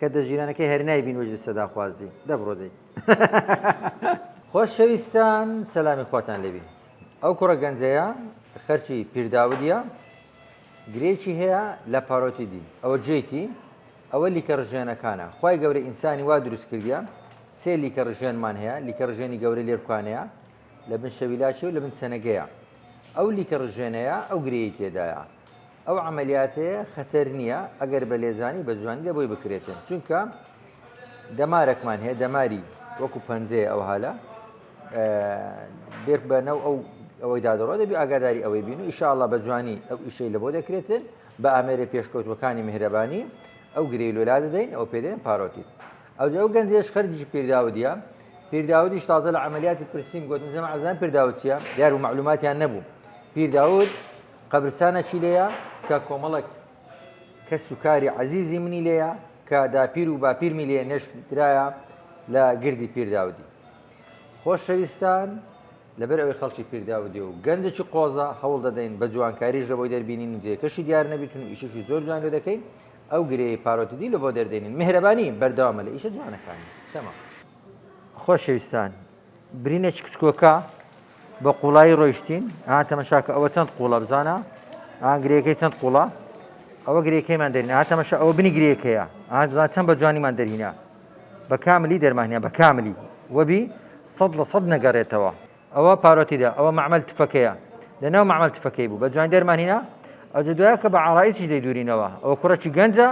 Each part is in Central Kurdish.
کە دەژیرانەکەی هەر نایبین وەجدی سەداخوازی دەبڕۆ دەی خۆشەویستان سەلامی خواتان لێبی ئەو کوڕە گەنجەیە خەرچی پیرداودیە گرێکی هەیە لە پارۆتی دی ئەوە جێیتی ئەوە لیکە ڕژێنەکانە خوای گەورە ئینسانی وا دروست کردیە سێ لیکە ڕژێنمان هەیە لیکە ڕژێنی گەورە لێرکوانەیە لە بن شەویلاچی و لە بن چەنەگەیە ئەو لیکە ڕژێنەیە ئەو گرەی تێدایە ئەو عملیاتەیە خەتەر نییە ئەگەر بە لێزانی بە جوانی دەبۆی بکرێتن چونکە دەمارێکمان هەیە دەماری وەکو پەنجەیە ئەو هالە بێر بەنەو ئەوەی دادڕۆ دەبی ئاگاداری ئەوەی بین و ئیشاءالله بە جوانی ئەو ئیشەی لە بۆ دەکرێتن بە ئامێرە پێشکەوتوەکانی میهرەبانی ئەو گرەی لۆلا دەدەین ئەو پێدەین پارۆتیت ئەو گەنجێش خەرجی پیرداودیە پیرداودیش تازە لە عملیاتی پرسیم گوتم زەمە عەزان پیرداود چییە دیار و معلوماتیان نەبوو پیرداود قەبرستانێکی لێیە کە کۆمەڵک کە سوکاری عەزیزی منی لێیە کە داپیر و باپیرمی لێ نەشترایە لە گردی پیرداودی خۆشەویستان لەبەر ئەوەی خەڵکی پیرداودی و گەنجێکی قۆزە هەوڵ دەدەین بە جوانکاریش لە بۆی دەربینین و جێکەشی دیار نەبیتون و ئیشێکی زۆر جوان لێ دەکەین ئەو گرەی پارۆتیدی لە بۆ دەردێنین میهرەبانی بەردەوامە لە ئیشە جوانەکانی تەمام خۆشەویستان برینێکی کچکۆکە بە قوڵایی ڕۆیشتین تەمەشاکە ئەوە چەند قوڵە بزانە گرەیەکەی چەند قوڵە ئەوە گرەیەکەیمان دەرهێنا تەمەشا ئەوە بنی گرەیەکەیە بزان چەند بە جوانیمان دەرهێنا بە کاملی دەرمانهێنا بە کاملی وەبی 100% نەگەڕێتەوە ئەوە پارۆتیدا ئەوە معمەل تفەکەیە لەناو معمەل تفەکەی بوو بە جوانی دەرمانهێنا ئەو دوایە کە بە عەڕایسیش دەیدورینەوە ئەوە کوڕێکی گەنجە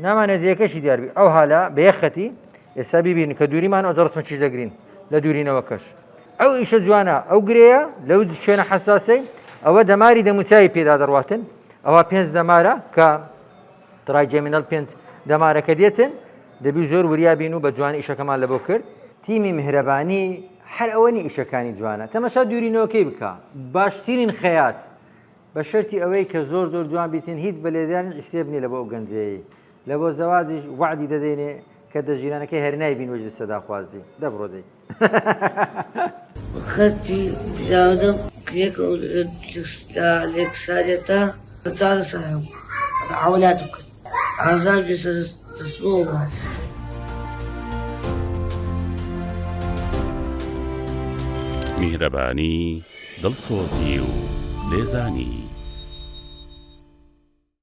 نامانێت جێیەکەشی دیاربی ئەو حالە بە یەخەتی ئێستا ببینن کە دووریمان ئەو ڕسمەکیش دەگرین لە دوورینەوە کەش ئەو ئیشە جوانە ئەو گرەیە لەو شوێنە حەساسەی ئەوە دەماری دەموچایی پێدا دەڕواتن ئەوە 5 دەمارە کە ترایجێمینەڵ 5 دەمارەکە دێتن دەبی زۆر وریابین و بە جوانی ئیشەکەمان لەبۆ کرد تیمی میهرەبانی هەر ئەوەنی ئیشەکانی جوانە تەمەشا دوورینەوەکەی بکە باشترین خەیات بە شەرتی ئەوەی کە زۆر جوان بیتین هیچ بە لێدانی ئیشتێ بنی لە بۆ ئەو گەنجەیە لە بۆ زەواجیش وعدی دەدەینێ کە دەژیرانەکەی هەر نایبین وەجدی سەداخوازی دەبڕۆ دەی خەرجی پیاودم کرێکە لێکسارێتە چارە سایم عەولاتم کرد ئازار بێسە دەستبۆ باش میهرەبانی دڵسۆزی و لێزانی